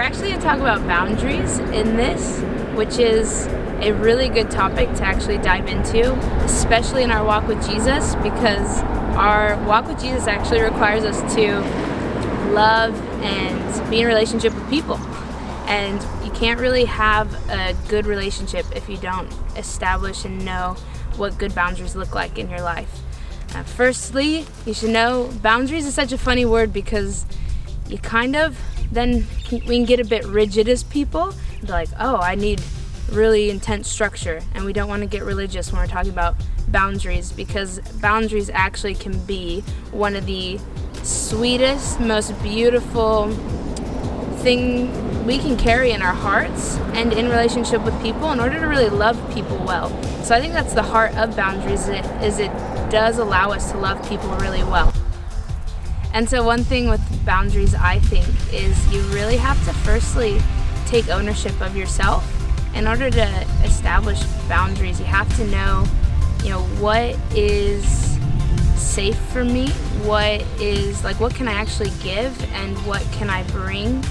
we're actually going to talk about boundaries in this, which is a really good topic to actually dive into, especially in our walk with Jesus, because our walk with Jesus actually requires us to love and be in relationship with people. And you can't really have a good relationship if you don't establish and know what good boundaries look like in your life. Firstly, you should know boundaries is such a funny word because you kind of we can get a bit rigid as people and be like, oh, I need really intense structure, and we don't want to get religious when we're talking about boundaries, because boundaries actually can be one of the sweetest, most beautiful thing we can carry in our hearts and in relationship with people in order to really love people well. So I think that's the heart of boundaries, is it does allow us to love people really well. And so one thing with boundaries, I think, is you really have to firstly take ownership of yourself. In order to establish boundaries, you have to know, what is safe for me, what can I actually give, and what can I bring.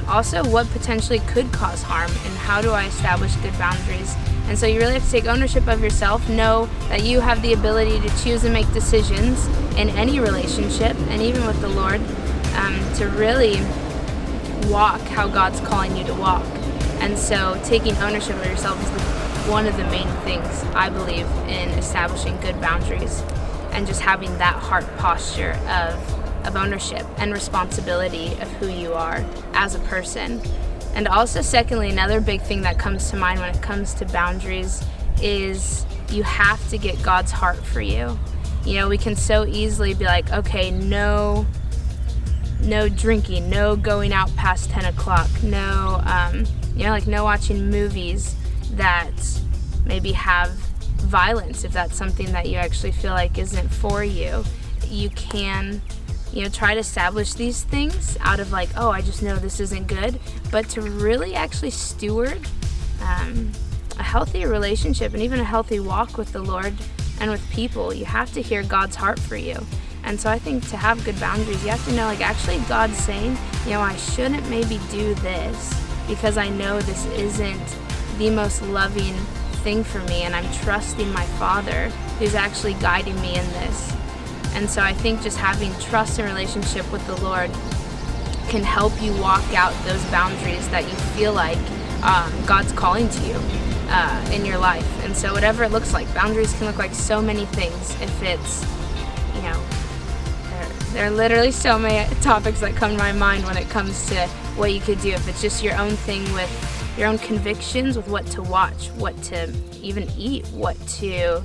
Also, what potentially could cause harm, and how do I establish good boundaries. And so you really have to take ownership of yourself, know that you have the ability to choose and make decisions in any relationship, and even with the Lord, to really walk how God's calling you to walk. And so taking ownership of yourself is one of the main things, I believe, in establishing good boundaries, and just having that heart posture of ownership and responsibility of who you are as a person. And also, secondly, another big thing that comes to mind when it comes to boundaries is you have to get God's heart for you. We can so easily be like, okay, no drinking, no going out past 10 o'clock, no watching movies that maybe have violence, if that's something that you actually feel like isn't for you. You can try to establish these things out of like, oh, I just know this isn't good, but to really actually steward a healthy relationship and even a healthy walk with the Lord and with people, you have to hear God's heart for you. And so I think to have good boundaries, you have to know, actually God's saying, I shouldn't maybe do this because I know this isn't the most loving thing for me, and I'm trusting my Father who's actually guiding me in this. And so I think just having trust and relationship with the Lord can help you walk out those boundaries that you feel like God's calling to you in your life. And so whatever it looks like, boundaries can look like so many things. If it's, there are literally so many topics that come to my mind when it comes to what you could do. If it's just your own thing with your own convictions, with what to watch, what to even eat, what to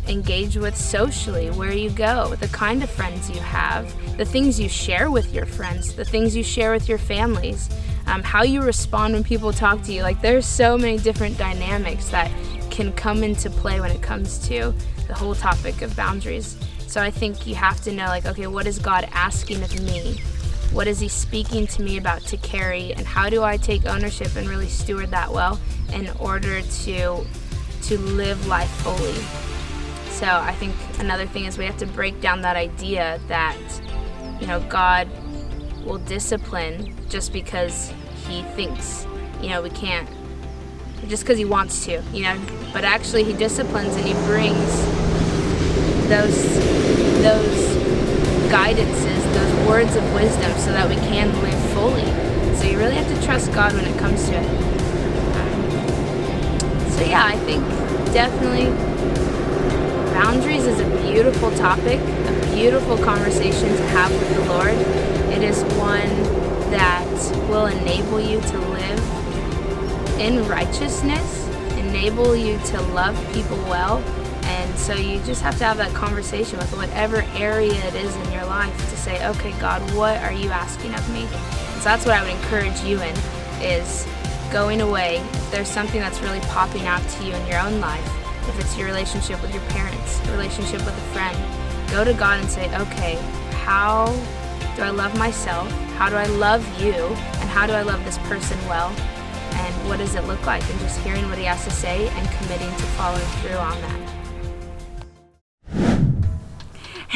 engage with socially, where you go, the kind of friends you have, the things you share with your friends, the things you share with your families, how you respond when people talk to you. There's so many different dynamics that can come into play when it comes to the whole topic of boundaries. So I think you have to know, okay, what is God asking of me? What is He speaking to me about to carry? And how do I take ownership and really steward that well in order to live life fully? So I think another thing is we have to break down that idea that, God will discipline just because He thinks, we can't, just because He wants to, but actually He disciplines and He brings those guidances, those words of wisdom so that we can live fully. So you really have to trust God when it comes to it. I think definitely boundaries is a beautiful topic, a beautiful conversation to have with the Lord. It is one that will enable you to live in righteousness, enable you to love people well. And so you just have to have that conversation with whatever area it is in your life to say, okay, God, what are you asking of me? And so that's what I would encourage you in, is going away. If there's something that's really popping out to you in your own life, if it's your relationship with your parents, your relationship with a friend, go to God and say, okay, how do I love myself? How do I love you? And how do I love this person well? And what does it look like? And just hearing what He has to say and committing to following through on that.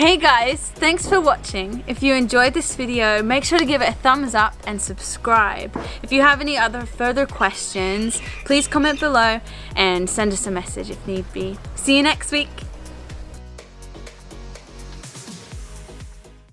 Hey guys, thanks for watching. If you enjoyed this video, make sure to give it a thumbs up and subscribe. If you have any other further questions, please comment below and send us a message if need be. See you next week.